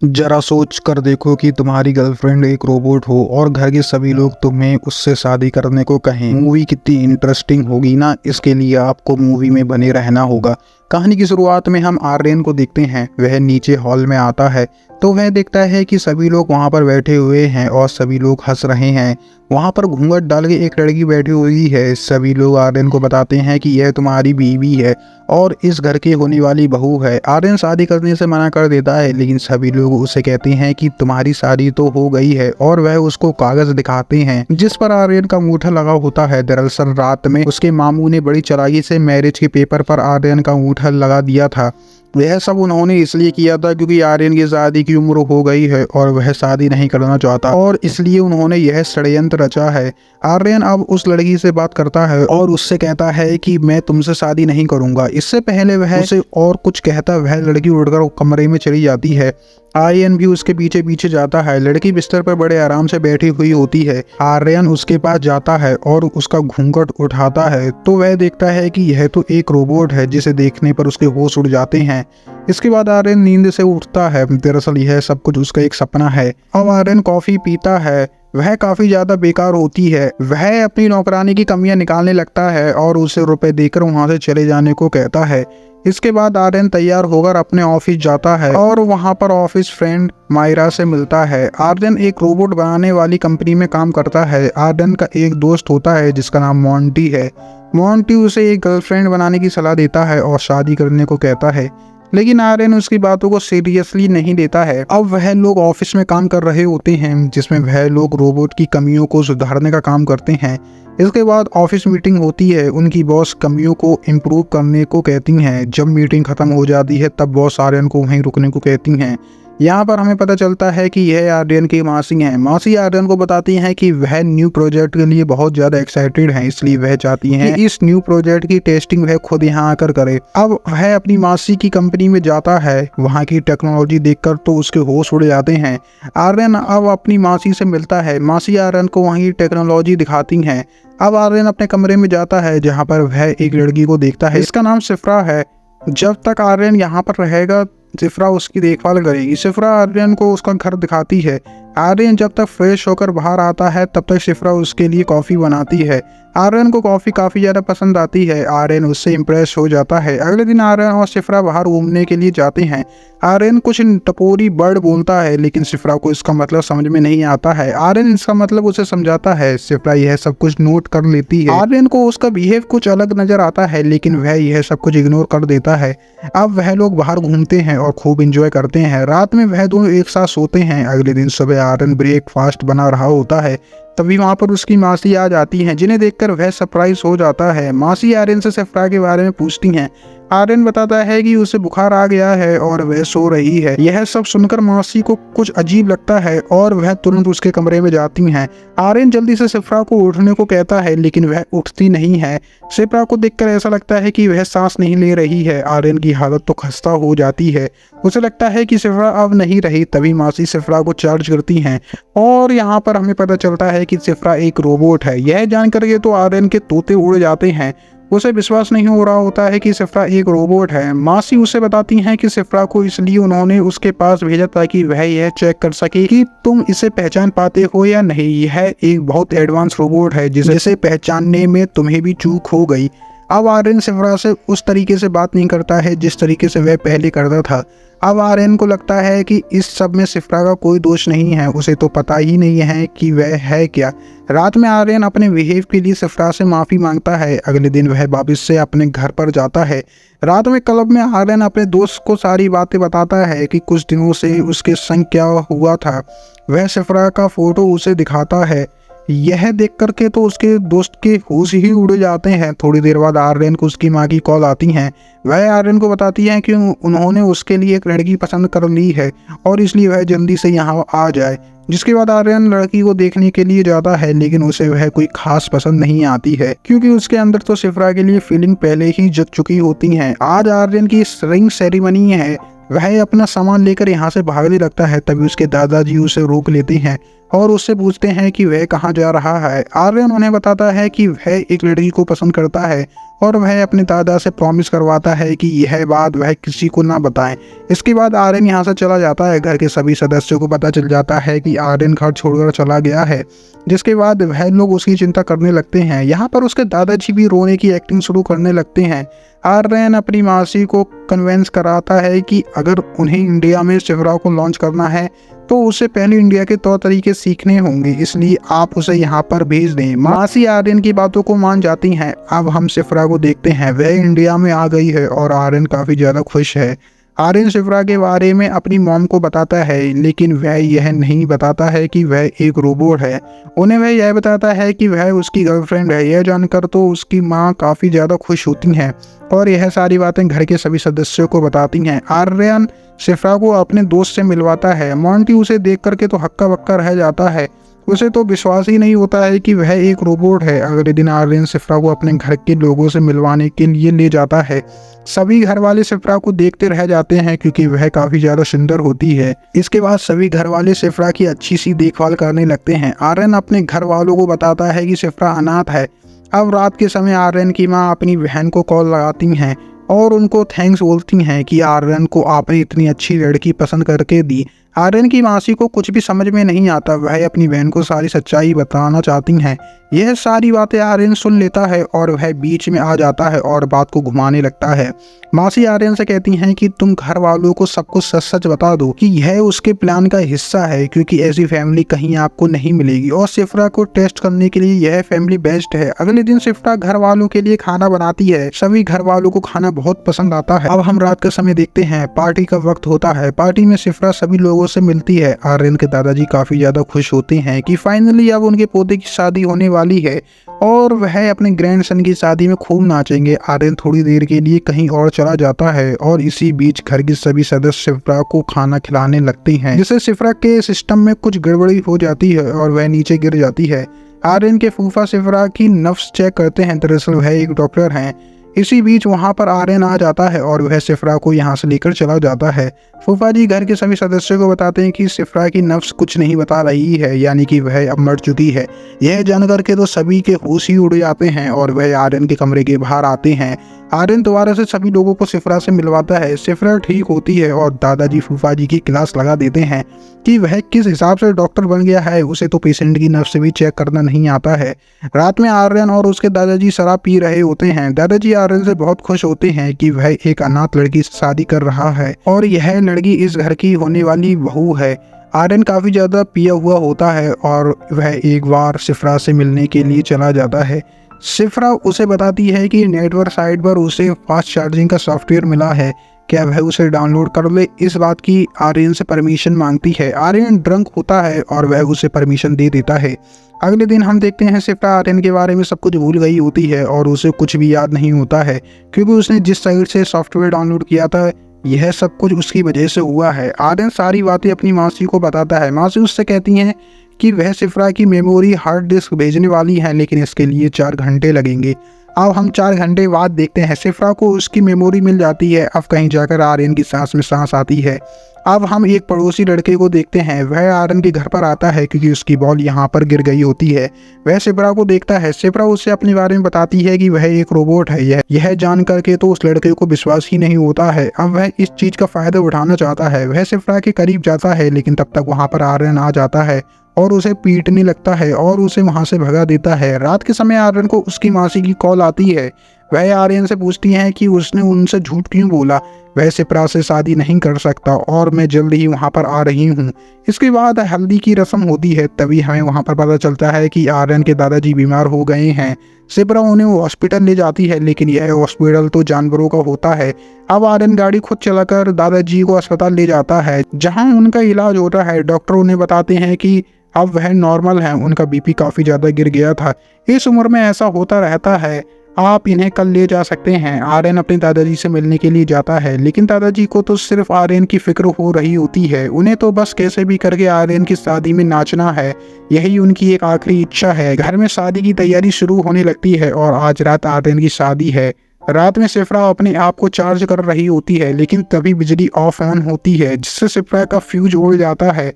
जरा सोच कर देखो कि तुम्हारी गर्लफ्रेंड एक रोबोट हो और घर के सभी लोग तुम्हें उससे शादी करने को कहें। मूवी कितनी इंटरेस्टिंग होगी ना। इसके लिए आपको मूवी में बने रहना होगा। कहानी की शुरुआत में हम आर्यन को देखते हैं। वह नीचे हॉल में आता है तो वह देखता है कि सभी लोग वहां पर बैठे हुए हैं और सभी लोग हंस रहे हैं। वहां पर घूंघट डाल के एक लड़की बैठी हुई है। सभी लोग आर्यन को बताते हैं कि यह तुम्हारी बीवी है और इस घर की होने वाली बहू है। आर्यन शादी करने से मना कर देता है, लेकिन सभी लोग उसे कहते हैं कि तुम्हारी शादी तो हो गई है और वह उसको कागज दिखाते हैं जिस पर आर्यन का अंगूठा लगा होता है। दरअसल रात में उसके मामू ने बड़ी चालाकी से मैरिज के पेपर पर आर्यन का अंगूठा लगा दिया था। यह सब उन्होंने इसलिए किया था क्योंकि आर्यन की शादी की उम्र हो गई है और वह शादी नहीं करना चाहता और इसलिए उन्होंने यह षड्यंत्र रचा है। आर्यन अब उस लड़की से बात करता है और उससे कहता है कि मैं तुमसे शादी नहीं करूंगा। इससे पहले वह उसे और कुछ कहता वह लड़की उड़कर कमरे में चली जाती है। आर्यन भी उसके पीछे पीछे जाता है। लड़की बिस्तर पर बड़े आराम से बैठी हुई होती है। आर्यन उसके पास जाता है और उसका घूंघट उठाता है तो वह देखता है कि यह तो एक रोबोट है जिसे देखने पर उसके होश उड़ जाते हैं। इसके बाद आर्यन नींद से उठता है। दरअसल यह सब कुछ उसका एक सपना है। अब आर्यन कॉफी पीता है। वह काफी ज्यादा बेकार होती है। वह अपनी नौकरानी की कमियां निकालने लगता है और उसे रुपए देकर वहां से चले जाने को कहता है। इसके बाद आर्यन तैयार होकर अपने ऑफिस जाता है और वहां पर ऑफिस फ्रेंड मायरा से मिलता है। आर्यन एक रोबोट बनाने वाली कंपनी में काम करता है। आर्यन का एक दोस्त होता है जिसका नाम मोंटी है। मोंटी उसे एक गर्लफ्रेंड बनाने की सलाह देता है और शादी करने को कहता है, लेकिन आर्यन उसकी बातों को सीरियसली नहीं लेता है। अब वह लोग ऑफिस में काम कर रहे होते हैं जिसमें वह लोग रोबोट की कमियों को सुधारने का काम करते हैं। इसके बाद ऑफिस मीटिंग होती है। उनकी बॉस कमियों को इम्प्रूव करने को कहती हैं। जब मीटिंग खत्म हो जाती है तब बॉस आर्यन को वहीं रुकने को कहती हैं। यहाँ पर हमें पता चलता है कि यह आर्यन की मासी हैं। मासी आर्यन को बताती हैं कि वह न्यू प्रोजेक्ट के लिए बहुत ज्यादा एक्साइटेड हैं, इसलिए वह चाहती हैं कि इस न्यू प्रोजेक्ट की टेस्टिंग वह खुद यहाँ आकर करे। अब वह अपनी मासी की कंपनी में जाता है। वहाँ की टेक्नोलॉजी देखकर तो उसके होश उड़ जाते हैं। आर्यन अब अपनी मासी से मिलता है। मासी आर्यन को वहीं टेक्नोलॉजी दिखाती हैं। अब आर्यन अपने कमरे में जाता है जहाँ पर वह एक लड़की को देखता है। इसका नाम सिफ्रा है। जब तक आर्यन यहाँ पर रहेगा सिफ्रा उसकी देखभाल करेगी। सिफ्रा आर्यन को उसका घर दिखाती है। आर्यन जब तक फ्रेश होकर बाहर आता है तब तक सिफ्रा उसके लिए कॉफ़ी बनाती है। आर्यन को कॉफ़ी काफ़ी ज़्यादा पसंद आती है। आर्यन उससे इम्प्रेस हो जाता है। अगले दिन आर्यन और सिफ्रा बाहर घूमने के लिए जाते हैं। आर्यन कुछ टपोरी वर्ड बोलता है लेकिन सिफ्रा को इसका मतलब समझ में नहीं आता है। आर्यन इसका मतलब उसे समझाता है। सिफ्रा यह सब कुछ नोट कर लेती है। आर्यन को उसका बिहेव कुछ अलग नजर आता है लेकिन वह यह सब कुछ इग्नोर कर देता है। अब वह लोग बाहर घूमते हैं और खूब इंजॉय करते हैं। रात में वह दोनों एक साथ सोते हैं। अगले दिन सुबह आर्यन ब्रेकफास्ट बना रहा होता है तभी वहां पर उसकी मासी आ जाती हैं जिन्हें देखकर वह सरप्राइज हो जाता है। मासी आर्यन से सिफ्रा के बारे में पूछती हैं। आर्यन बताता है कि उसे बुखार आ गया है और वह सो रही है। यह सब सुनकर मासी को कुछ अजीब लगता है और वह तुरंत उसके कमरे में जाती हैं। आर्यन जल्दी से सिफ्रा को उठने को कहता है लेकिन वह उठती नहीं है। सिफ्रा को देखकर ऐसा लगता है कि वह सांस नहीं ले रही है। आर्यन की हालत तो खस्ता हो जाती है। उसे लगता है कि सिफ्रा अब नहीं रही। तभी मासी सिफ्रा को चार्ज करती हैं और यहाँ पर हमें पता चलता है कि सिफ्रा एक रोबोट है। यह जानकर के तो आर्यन के तोते उड़ जाते हैं। उसे विश्वास नहीं हो रहा होता है कि सिफ्रा एक रोबोट है। मासी उसे बताती हैं कि सिफ्रा को इसलिए उन्होंने उसके पास भेजा ताकि वह यह चेक कर सके कि तुम इसे पहचान पाते हो या नहीं। यह एक बहुत एडवांस रोबोट है जिसे पहचानने में तुम्हें भी चूक हो गई। अब आर्यन सिफ्रा से उस तरीके से बात नहीं करता है जिस तरीके से वह पहले करता था। अब आर्यन को लगता है कि इस सब में सिफ्रा का कोई दोष नहीं है। उसे तो पता ही नहीं है कि वह है क्या। रात में आर्यन अपने बिहेव के लिए सिफ्रा से माफ़ी मांगता है। अगले दिन वह वापस से अपने घर पर जाता है। रात में क्लब में आर्यन अपने दोस्त को सारी बातें बताता है कि कुछ दिनों से उसके संग क्या हुआ था। वह सिफ्रा का फोटो उसे दिखाता है। यह देख करके तो उसके दोस्त के होश ही उड़ जाते हैं। थोड़ी देर बाद आर्यन को उसकी माँ की कॉल आती है। वह आर्यन को बताती है कि उन्होंने उसके लिए एक लड़की पसंद कर ली है और इसलिए वह जल्दी से यहाँ आ जाए। जिसके बाद आर्यन लड़की को देखने के लिए जाता है लेकिन उसे वह कोई खास पसंद नहीं आती है क्योंकि उसके अंदर तो सिफ्रा के लिए फीलिंग पहले ही जग चुकी होती हैं। आज आर्यन की रिंग सेरेमनी है। वह अपना सामान लेकर यहाँ से भागने लगता है। तभी उसके दादाजी उसे रोक लेते हैं और उससे पूछते हैं कि वह कहाँ जा रहा है। आर्यन उन्हें बताता है कि वह एक लड़की को पसंद करता है और वह अपने दादा से प्रॉमिस करवाता है कि यह बात वह किसी को ना बताएं। इसके बाद आर्यन यहाँ से चला जाता है। घर के सभी सदस्यों को पता चल जाता है कि आर्यन घर छोड़कर चला गया है, जिसके बाद वह लोग उसकी चिंता करने लगते हैं। यहाँ पर उसके दादाजी भी रोने की एक्टिंग शुरू करने लगते हैं। आर्यन अपनी मासी को कन्वेंस कराता है कि अगर उन्हें इंडिया में शिफ्रा को लॉन्च करना है तो उसे पहले इंडिया के तौर तरीके सीखने होंगे, इसलिए आप उसे यहाँ पर भेज दें। मासी आर्यन की बातों को मान जाती हैं। अब हम शिफ्रा को देखते हैं, वह इंडिया में आ गई है और आर्यन काफ़ी ज़्यादा खुश है। आर्यन शिफ्रा के बारे में अपनी मॉम को बताता है, लेकिन वह यह नहीं बताता है कि वह एक रोबोट है। उन्हें वह यह बताता है कि वह उसकी गर्लफ्रेंड है। यह जानकर तो उसकी माँ काफ़ी ज़्यादा खुश होती हैं और यह सारी बातें घर के सभी सदस्यों को बताती हैं। आर्यन शिफ्रा को अपने दोस्त से मिलवाता है। मॉन्टी उसे देख करके तो हक्का बक्का रह जाता है। उसे तो विश्वास ही नहीं होता है कि वह एक रोबोट है। अगले दिन आर्यन शिफ्रा को अपने घर के लोगों से मिलवाने के लिए ले जाता है। सभी घर वाले शिफ्रा को देखते रह जाते हैं क्योंकि वह काफी ज्यादा सुंदर होती है। इसके बाद सभी घर वाले शिफ्रा की अच्छी सी देखभाल करने लगते हैं। आर्यन अपने घर वालों को बताता है कि शिफ्रा अनाथ है। अब रात के समय आर्यन की माँ अपनी बहन को कॉल लगाती हैं और उनको थैंक्स बोलती हैं कि आर्यन को आपने इतनी अच्छी लड़की पसंद करके दी। आर्यन की मासी को कुछ भी समझ में नहीं आता। वह अपनी बहन को सारी सच्चाई बताना चाहती हैं। यह सारी बातें आर्यन सुन लेता है और वह बीच में आ जाता है और बात को घुमाने लगता है। मासी आर्यन से कहती हैं कि तुम घर वालों को सब कुछ सच सच बता दो कि यह उसके प्लान का हिस्सा है, क्योंकि ऐसी फैमिली कहीं आपको नहीं मिलेगी और शिफ्रा को टेस्ट करने के लिए यह फैमिली बेस्ट है। अगले दिन शिफ्रा घर वालों के लिए खाना बनाती है। सभी घर वालों को खाना बहुत पसंद आता है। अब हम रात का समय देखते हैं। पार्टी का वक्त होता है। पार्टी में शिफ्रा सभी लोगों से मिलती है। आर्यन के दादाजी काफी ज्यादा खुश होते हैं कि फाइनली अब उनके पोते की शादी होने वाली है और वह अपने ग्रैंडसन की शादी में खूब नाचेंगे। आर्यन थोड़ी देर के लिए कहीं और चला जाता है और इसी बीच घर के सभी सदस्य शिफ्रा को खाना खिलाने लगते हैं, जिससे शिफ्रा के सिस्टम में कुछ गड़बड़ी हो जाती है और वह नीचे गिर जाती है। आर्यन के फूफा शिफ्रा की नफ्स चेक करते हैं। दरअसल वह एक डॉक्टर हैं। इसी बीच वहां पर आर्यन आ जाता है और वह शिफ्रा को यहाँ से लेकर चला जाता है। फूफा जी घर के सभी सदस्यों को बताते हैं कि शिफ्रा की नफ्स कुछ नहीं बता रही है, यानी कि वह अब मर चुकी है। यह जानकर के तो सभी के होश ही उड़ जाते हैं और वह आर्यन के कमरे के बाहर आते हैं। आर्यन दोबारा से सभी लोगों को शिफ्रा से मिलवाता है। शिफ्रा ठीक होती है और दादाजी फूफा जी की क्लास लगा देते हैं कि वह किस हिसाब से डॉक्टर बन गया है। उसे तो पेशेंट की नफ्स भी चेक करना नहीं आता है। रात में आर्यन और उसके दादाजी शराब पी रहे होते हैं। दादाजी आर्यन से बहुत खुश होते हैं कि वह एक अनाथ लड़की से शादी कर रहा है और यह लड़की इस घर की होने वाली बहू है। आर्यन काफी ज्यादा पिया हुआ होता है और वह एक बार शिफ्रा से मिलने के लिए चला जाता है। शिफ्रा उसे बताती है कि नेटवर्क साइट पर उसे फास्ट चार्जिंग का सॉफ्टवेयर मिला है, क्या वह उसे डाउनलोड कर ले। इस बात की आर्यन से परमिशन मांगती है। आर्यन ड्रंक होता है और वह उसे परमिशन दे देता है। अगले दिन हम देखते हैं शिफ्रा आर्यन के बारे में सब कुछ भूल गई होती है और उसे कुछ भी याद नहीं होता है, क्योंकि उसने जिस साइट से सॉफ्टवेयर डाउनलोड किया था यह सब कुछ उसकी वजह से हुआ है। आर्यन सारी बातें अपनी मासी को बताता है। मासी उससे कहती हैं कि वह शिफ्रा की मेमोरी हार्ड डिस्क भेजने वाली है, लेकिन इसके लिए 4 घंटे लगेंगे। अब हम 4 घंटे बाद देखते हैं शिफ्रा को उसकी मेमोरी मिल जाती है। अब कहीं जाकर आर्यन की सांस में सांस आती है। अब हम एक पड़ोसी लड़के को देखते हैं। वह आर्यन के घर पर आता है क्योंकि उसकी बॉल यहाँ पर गिर गई होती है। वह शिफ्रा को देखता है। शिफ्रा उससे अपने बारे में बताती है कि वह एक रोबोट है। यह जान करके तो उस लड़के को विश्वास ही नहीं होता है। अब वह इस चीज का फायदा उठाना चाहता है। वह शिफ्रा के करीब जाता है, लेकिन तब तक वहाँ पर आर्यन आ जाता है और उसे पीटने लगता है और उसे वहां से भगा देता है। रात के समय आर्यन को उसकी मासी की कॉल आती है। वह आर्यन से पूछती हैं कि उसने उनसे झूठ क्यों बोला। वह शिफ्रा से शादी नहीं कर सकता और मैं जल्द ही वहां पर आ रही हूँ। इसके बाद हल्दी की रस्म होती है। तभी हमें वहां पर पता चलता है कि आर्यन के दादाजी बीमार हो गए हैं। शिफ्रा उन्हें हॉस्पिटल ले जाती है, लेकिन यह हॉस्पिटल तो जानवरों का होता है। अब आर्यन गाड़ी खुद चलाकर दादाजी को अस्पताल ले जाता है, जहाँ उनका इलाज होता है। डॉक्टर उन्हें बताते हैं कि अब वह नॉर्मल हैं। उनका बीपी काफ़ी ज़्यादा गिर गया था। इस उम्र में ऐसा होता रहता है। आप इन्हें कल ले जा सकते हैं। आर्यन अपने दादाजी से मिलने के लिए जाता है, लेकिन दादाजी को तो सिर्फ आर्यन की फिक्र हो रही होती है। उन्हें तो बस कैसे भी करके आर्यन की शादी में नाचना है, यही उनकी एक आखिरी इच्छा है। घर में शादी की तैयारी शुरू होने लगती है और आज रात आर्यन की शादी है। रात में शिफ्रा अपने आप को चार्ज कर रही होती है, लेकिन तभी बिजली ऑफ ऑन होती है, जिससे शिफ्रा का फ्यूज उड़ जाता है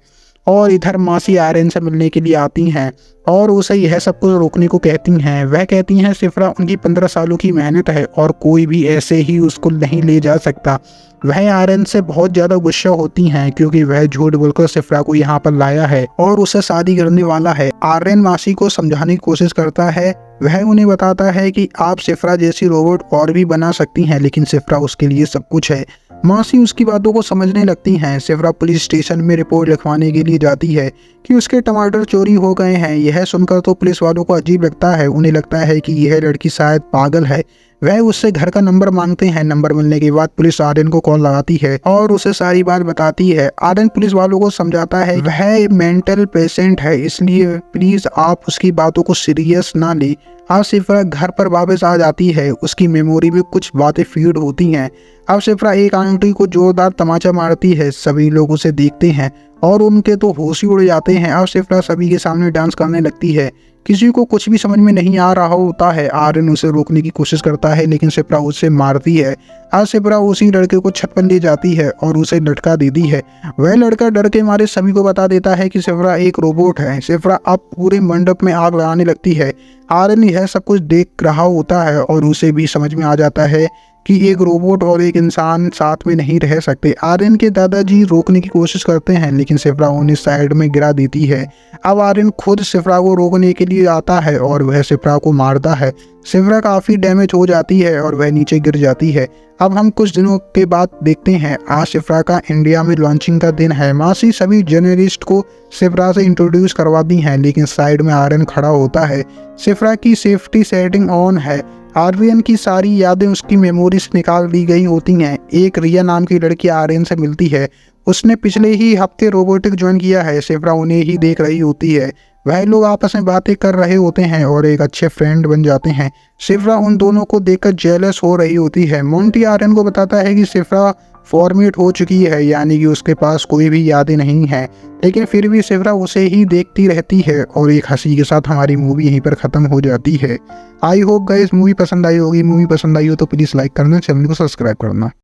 और इधर मासी आर्यन से मिलने के लिए आती हैं और उसे यह सब कुछ रोकने को कहती हैं। वह कहती हैं सिफ्रा उनकी 15 सालों की मेहनत है और कोई भी ऐसे ही उसको नहीं ले जा सकता। वह आर्यन से बहुत ज़्यादा गुस्सा होती हैं क्योंकि वह झूठ बोलकर सिफ्रा को यहाँ पर लाया है और उसे शादी करने वाला है। आर्यन मासी को समझाने की कोशिश करता है। वह उन्हें बताता है कि आप सिफ्रा जैसी रोबोट और भी बना सकती हैं, लेकिन सिफ्रा उसके लिए सब कुछ है। मासी उसकी बातों को समझने लगती हैं। सिफ्रा पुलिस स्टेशन में रिपोर्ट लिखवाने के लिए जाती है कि उसके टमाटर चोरी हो गए हैं। यह सुनकर तो पुलिस वालों को अजीब लगता है। उन्हें लगता है कि यह लड़की शायद पागल है। वह उससे घर का नंबर मांगते हैं। नंबर मिलने के बाद पुलिस आर्यन को कॉल लगाती है और उसे सारी बात बताती है। आर्यन पुलिस वालों को समझाता है वह मेंटल पेशेंट है, इसलिए प्लीज आप उसकी बातों को सीरियस ना ले। अब सिफ्रा घर पर वापस आ जाती है। उसकी मेमोरी में कुछ बातें फीड होती हैं। अब सिफ्रा एक आंटी को जोरदार तमाचा मारती है। सभी लोग उसे देखते हैं और उनके तो होश ही उड़ जाते हैं। अब सिफ्रा सभी के सामने डांस करने लगती है। किसी को कुछ भी समझ में नहीं आ रहा होता है। आर्यन उसे रोकने की कोशिश करता है लेकिन सिफ्रा उसे मारती है। आज सिफ्रा उसी लड़के को छत पर ले जाती है और उसे लटका देती है। वह लड़का डर के मारे सभी को बता देता है कि सिफ्रा एक रोबोट है। सिफ्रा अब पूरे मंडप में आग लगाने लगती है। आर्यन यह सब कुछ देख रहा होता है और उसे भी समझ में आ जाता है कि एक रोबोट और एक इंसान साथ में नहीं रह सकते। आर्यन के दादाजी रोकने की कोशिश करते हैं लेकिन सिफ्रा उन्हें साइड में गिरा देती है। अब आर्यन खुद सिफ्रा को रोकने के लिए आता है और वह सिफ्रा को मारता है। सिफ्रा काफ़ी डैमेज हो जाती है और वह नीचे गिर जाती है। अब हम कुछ दिनों के बाद देखते हैं आज सिफ्रा का इंडिया में लॉन्चिंग का दिन है। मासी सभी जर्नलिस्ट को सिफ्रा से इंट्रोड्यूस करवाती हैं लेकिन साइड में आर्यन खड़ा होता है। सिफ्रा की सेफ्टी सेटिंग ऑन है। आर्यन की सारी यादें उसकी मेमोरी से निकाल दी गई होती हैं। एक रिया नाम की लड़की आर्यन से मिलती है। उसने पिछले ही हफ्ते रोबोटिक ज्वाइन किया है। सिफ्रा उन्हें ही देख रही होती है। वह लोग आपस में बातें कर रहे होते हैं और एक अच्छे फ्रेंड बन जाते हैं। सिफ्रा उन दोनों को देखकर जेलस हो रही होती है। मोंटी आर्यन को बताता है कि सिफ्रा फॉर्मेट हो चुकी है, यानी कि उसके पास कोई भी यादें नहीं है, लेकिन फिर भी सिफ्रा उसे ही देखती रहती है और एक हंसी के साथ हमारी मूवी यहीं पर खत्म हो जाती है। आई होप गाइस मूवी पसंद आई होगी। मूवी पसंद आई हो तो प्लीज़ लाइक करना, चैनल को सब्सक्राइब करना।